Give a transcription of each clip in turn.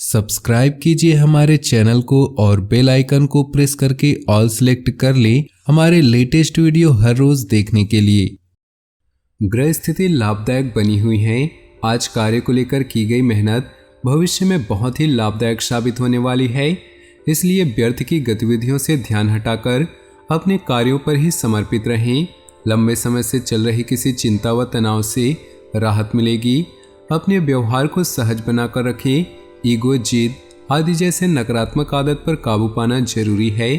Subscribe कीजिए हमारे channel को और बेल आइकन को प्रेस करके ऑल सेलेक्ट कर लें हमारे लेटेस्ट वीडियो हर रोज देखने के लिए। ग्रह स्थिति लाभदायक बनी हुई है। आज कार्य को लेकर की गई मेहनत भविष्य में बहुत ही लाभदायक साबित होने वाली है, इसलिए व्यर्थ की गतिविधियों से ध्यान हटाकर अपने कार्यों पर ही समर्पित रहें। लंबे समय से चल रही किसी चिंता व तनाव से राहत मिलेगी। अपने व्यवहार को सहज बनाकर रखें। ईगो, जिद आदि जैसे नकारात्मक आदत पर काबू पाना जरूरी है।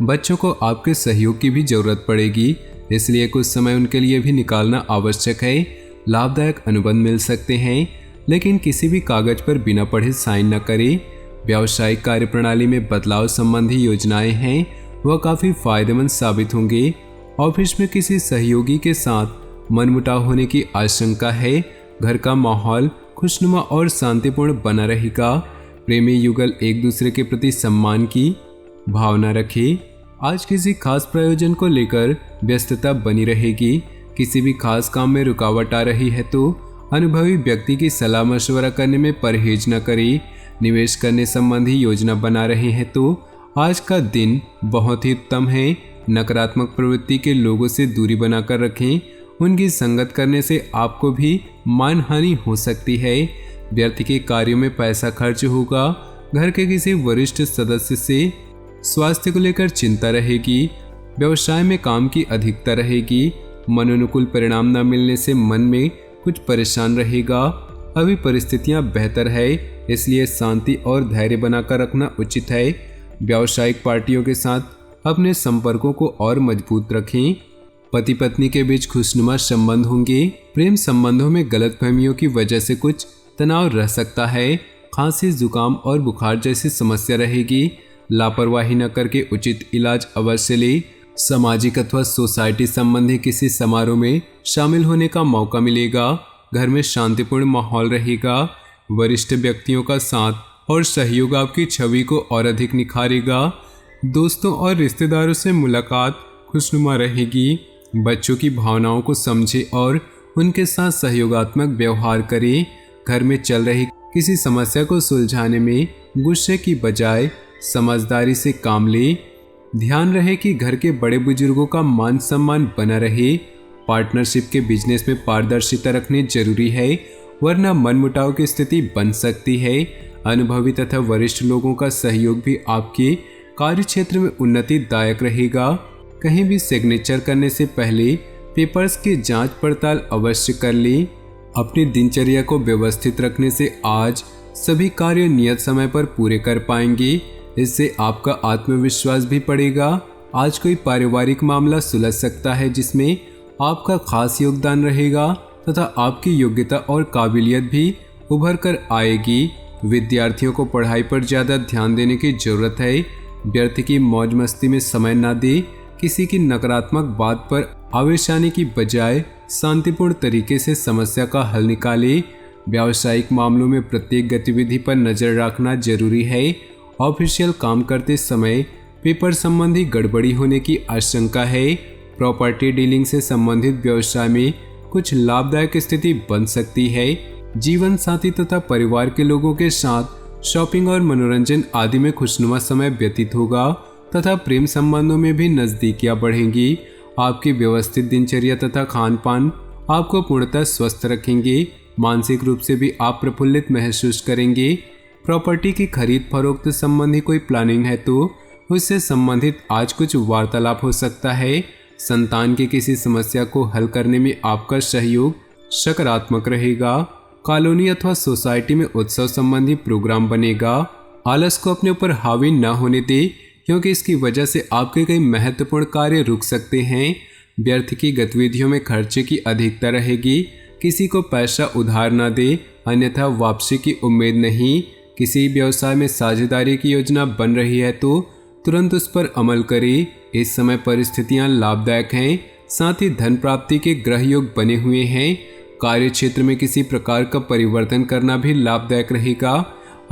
बच्चों को आपके सहयोग की भी जरूरत पड़ेगी, इसलिए कुछ समय उनके लिए भी निकालना आवश्यक है। लाभदायक अनुबंध मिल सकते हैं, लेकिन किसी भी कागज पर बिना पढ़े साइन न करें। व्यावसायिक कार्यप्रणाली में बदलाव संबंधी योजनाएं हैं, वह काफ़ी फायदेमंद साबित होंगे। ऑफिस में किसी सहयोगी के साथ मनमुटाव होने की आशंका है। घर का माहौल खुशनुमा और शांतिपूर्ण बना रहेगा। प्रेमी युगल एक दूसरे के प्रति सम्मान की भावना रखें। आज किसी खास प्रयोजन को लेकर व्यस्तता बनी रहेगी। किसी भी खास काम में रुकावट आ रही है तो अनुभवी व्यक्ति की सलाह मशवरा करने में परहेज न करें। निवेश करने संबंधी योजना बना रहे हैं तो आज का दिन बहुत ही उत्तम है। नकारात्मक प्रवृत्ति के लोगों से दूरी बनाकर रखें। उनकी संगत करने से आपको भी मानहानि हो सकती है। व्यर्थ के कार्यों में पैसा खर्च होगा। घर के किसी वरिष्ठ सदस्य से स्वास्थ्य को लेकर चिंता रहेगी। व्यवसाय में काम की अधिकता रहेगी। मनोनुकूल परिणाम न मिलने से मन में कुछ परेशान रहेगा। अभी परिस्थितियां बेहतर है, इसलिए शांति और धैर्य बनाकर रखना उचित है। व्यावसायिक पार्टियों के साथ अपने संपर्कों को और मजबूत रखें। पति पत्नी के बीच खुशनुमा संबंध होंगे। प्रेम संबंधों में गलतफहमियों की वजह से कुछ तनाव रह सकता है। खांसी, जुकाम और बुखार जैसी समस्या रहेगी। लापरवाही न करके उचित इलाज अवश्य ले। सामाजिक अथवा सोसाइटी संबंधी किसी समारोह में शामिल होने का मौका मिलेगा। घर में शांतिपूर्ण माहौल रहेगा। वरिष्ठ व्यक्तियों का साथ और सहयोग आपकी छवि को और अधिक निखारेगा। दोस्तों और रिश्तेदारों से मुलाकात खुशनुमा रहेगी। बच्चों की भावनाओं को समझे और उनके साथ सहयोगात्मक व्यवहार करें। घर में चल रही किसी समस्या को सुलझाने में गुस्से की बजाय समझदारी से काम लें। ध्यान रहे कि घर के बड़े बुजुर्गों का मान सम्मान बना रहे। पार्टनरशिप के बिजनेस में पारदर्शिता रखनी जरूरी है, वरना मनमुटाव की स्थिति बन सकती है। अनुभवी तथा वरिष्ठ लोगों का सहयोग भी आपके कार्य क्षेत्र में उन्नतिदायक रहेगा। कहीं भी सिग्नेचर करने से पहले पेपर्स की जांच पड़ताल अवश्य कर लें। अपनी दिनचर्या को व्यवस्थित रखने से आज सभी कार्य नियत समय पर पूरे कर पाएंगे। इससे आपका आत्मविश्वास भी बढ़ेगा। आज कोई पारिवारिक मामला सुलझ सकता है जिसमें आपका खास योगदान रहेगा तथा आपकी योग्यता और काबिलियत भी उभर कर आएगी। विद्यार्थियों को पढ़ाई पर ज़्यादा ध्यान देने की जरूरत है। व्यर्थ की मौज मस्ती में समय न दे। किसी की नकारात्मक बात पर आवेश आने की बजाय शांतिपूर्ण तरीके से समस्या का हल निकालें। व्यावसायिक मामलों में प्रत्येक गतिविधि पर नजर रखना जरूरी है। ऑफिशियल काम करते समय पेपर संबंधी गड़बड़ी होने की आशंका है। प्रॉपर्टी डीलिंग से संबंधित व्यवसाय में कुछ लाभदायक स्थिति बन सकती है। जीवन साथी तथा परिवार के लोगों के साथ शॉपिंग और मनोरंजन आदि में खुशनुमा समय व्यतीत होगा तथा प्रेम संबंधों में भी नजदीकियां बढ़ेंगी। आपकी व्यवस्थित दिनचर्या तथा खान पान आपको पूर्णतः स्वस्थ रखेंगे। मानसिक रूप से भी आप प्रफुल्लित महसूस करेंगे। प्रॉपर्टी की खरीद फरोख्त संबंधी कोई प्लानिंग है तो उससे संबंधित आज कुछ वार्तालाप हो सकता है। संतान की किसी समस्या को हल करने में आपका सहयोग सकारात्मक रहेगा। कॉलोनी अथवा सोसाइटी में उत्सव संबंधी प्रोग्राम बनेगा। आलस को अपने ऊपर हावी न होने दे, क्योंकि इसकी वजह से आपके कई महत्वपूर्ण कार्य रुक सकते हैं। व्यर्थ की गतिविधियों में खर्चे की अधिकता रहेगी। किसी को पैसा उधार न दे, अन्यथा वापसी की उम्मीद नहीं। किसी व्यवसाय में साझेदारी की योजना बन रही है तो तुरंत उस पर अमल करें। इस समय परिस्थितियां लाभदायक हैं। साथ ही धन प्राप्ति के ग्रह योग बने हुए हैं। कार्य क्षेत्र में किसी प्रकार का परिवर्तन करना भी लाभदायक रहेगा।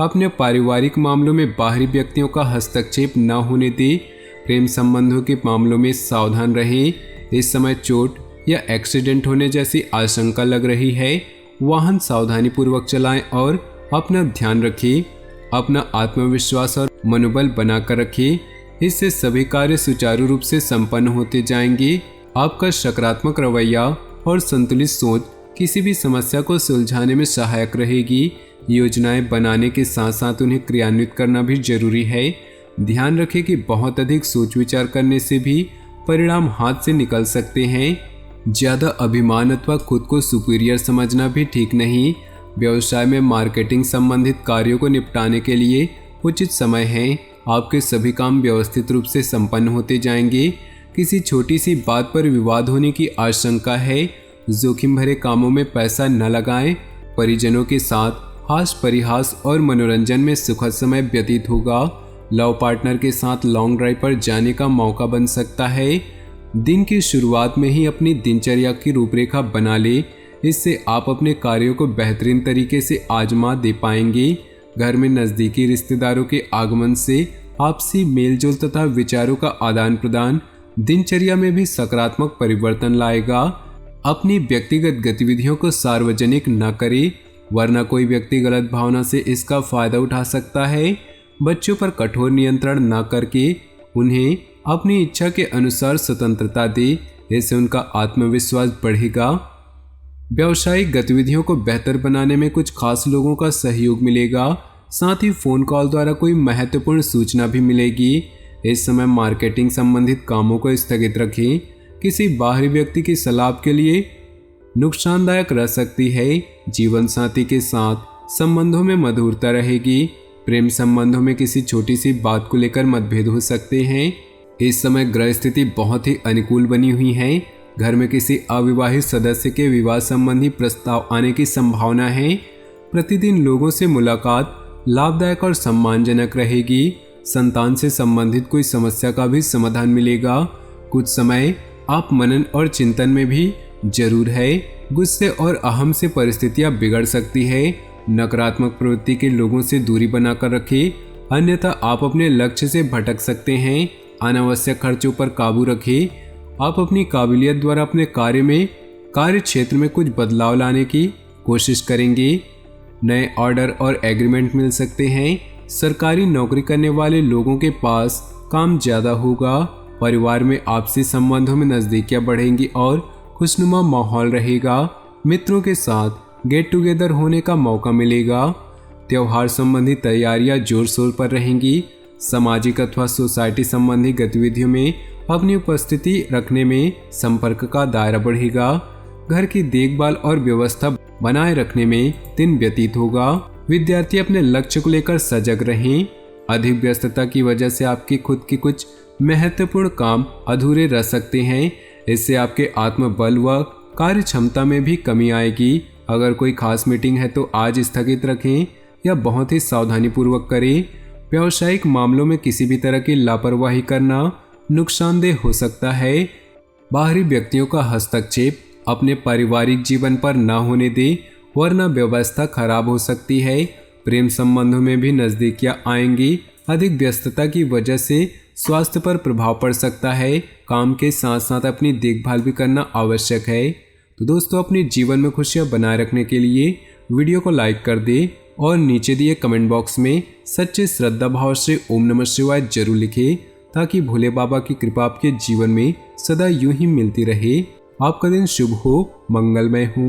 अपने पारिवारिक मामलों में बाहरी व्यक्तियों का हस्तक्षेप न होने दें। प्रेम संबंधों के मामलों में सावधान रहें। इस समय चोट या एक्सीडेंट होने जैसी आशंका लग रही है। वाहन सावधानी पूर्वक चलाएं और अपना ध्यान रखें। अपना आत्मविश्वास और मनोबल बनाकर रखें। इससे सभी कार्य सुचारू रूप से संपन्न होते जाएंगे। आपका सकारात्मक रवैया और संतुलित सोच किसी भी समस्या को सुलझाने में सहायक रहेगी। योजनाएं बनाने के साथ साथ उन्हें क्रियान्वित करना भी जरूरी है। ध्यान रखें कि बहुत अधिक सोच विचार करने से भी परिणाम हाथ से निकल सकते हैं। ज़्यादा अभिमान अथवा खुद को सुपीरियर समझना भी ठीक नहीं। व्यवसाय में मार्केटिंग संबंधित कार्यों को निपटाने के लिए उचित समय है। आपके सभी काम व्यवस्थित रूप से संपन्न होते जाएंगे। किसी छोटी सी बात पर विवाद होने की आशंका है। जोखिम भरे कामों में पैसा न लगाएं। परिजनों के साथ हास परिहास और मनोरंजन में सुखद समय व्यतीत होगा। लव पार्टनर के साथ लॉन्ग ड्राइव पर जाने का मौका बन सकता है। दिन की शुरुआत में ही अपनी दिनचर्या की रूपरेखा बना ले। इससे आप अपने कार्यों को बेहतरीन तरीके से आजमा दे पाएंगे। घर में नज़दीकी रिश्तेदारों के आगमन से आपसी मेलजोल तथा विचारों का आदान प्रदान दिनचर्या में भी सकारात्मक परिवर्तन लाएगा। अपनी व्यक्तिगत गतिविधियों को सार्वजनिक न करें, वरना कोई व्यक्ति गलत भावना से इसका फायदा उठा सकता है। बच्चों पर कठोर नियंत्रण न करके उन्हें अपनी इच्छा के अनुसार स्वतंत्रता दे। इससे उनका आत्मविश्वास बढ़ेगा। व्यावसायिक गतिविधियों को बेहतर बनाने में कुछ खास लोगों का सहयोग मिलेगा। साथ ही फोन कॉल द्वारा कोई महत्वपूर्ण सूचना भी मिलेगी। इस समय मार्केटिंग संबंधित कामों को स्थगित रखें। किसी बाहरी व्यक्ति की सलाह के लिए नुकसानदायक रह सकती है। जीवन साथी के साथ संबंधों में मधुरता रहेगी। प्रेम संबंधों में किसी छोटी सी बात को लेकर मतभेद हो सकते हैं। इस समय ग्रह स्थिति बहुत ही अनुकूल बनी हुई है। घर में किसी अविवाहित सदस्य के विवाह संबंधी प्रस्ताव आने की संभावना है। प्रतिदिन लोगों से मुलाकात लाभदायक और सम्मानजनक रहेगी। संतान से संबंधित कोई समस्या का भी समाधान मिलेगा। कुछ समय आप मनन और चिंतन में भी जरूर है। गुस्से और अहम से परिस्थितियां बिगड़ सकती है। नकारात्मक प्रवृत्ति के लोगों से दूरी बनाकर रखें, अन्यथा आप अपने लक्ष्य से भटक सकते हैं। अनावश्यक खर्चों पर काबू रखें। आप अपनी काबिलियत द्वारा अपने कार्य क्षेत्र में कुछ बदलाव लाने की कोशिश करेंगे। नए ऑर्डर और एग्रीमेंट मिल सकते हैं। सरकारी नौकरी करने वाले लोगों के पास काम ज़्यादा होगा। परिवार में आपसी संबंधों में नज़दीकियाँ बढ़ेंगी और खुशनुमा माहौल रहेगा। मित्रों के साथ गेट टुगेदर होने का मौका मिलेगा। त्यौहार संबंधी तैयारियां जोर शोर पर रहेंगी। सामाजिक अथवा सोसाइटी संबंधी गतिविधियों में अपनी उपस्थिति रखने में संपर्क का दायरा बढ़ेगा। घर की देखभाल और व्यवस्था बनाए रखने में दिन व्यतीत होगा। विद्यार्थी अपने लक्ष्य को लेकर सजग रहें। अधिक व्यस्तता की वजह से आपके खुद के कुछ महत्वपूर्ण काम अधूरे रह सकते हैं। इससे आपके आत्मबल व कार्य क्षमता में भी कमी आएगी। अगर कोई खास मीटिंग है तो आज स्थगित रखें या बहुत ही सावधानी पूर्वक करें। व्यावसायिक मामलों में किसी भी तरह की लापरवाही करना नुकसानदेह हो सकता है। बाहरी व्यक्तियों का हस्तक्षेप अपने पारिवारिक जीवन पर न होने दें, वरना व्यवस्था खराब हो सकती है। प्रेम संबंधों में भी नज़दीकियां आएंगी। अधिक व्यस्तता की वजह से स्वास्थ्य पर प्रभाव पड़ सकता है। काम के साथ साथ अपनी देखभाल भी करना आवश्यक है। तो दोस्तों, अपने जीवन में खुशियां बनाए रखने के लिए वीडियो को लाइक कर दें और नीचे दिए कमेंट बॉक्स में सच्चे श्रद्धा भाव से ओम नमः शिवाय जरूर लिखें, ताकि भोले बाबा की कृपा आपके जीवन में सदा यूं ही मिलती रहे। आपका दिन शुभ हो, मंगलमय हो।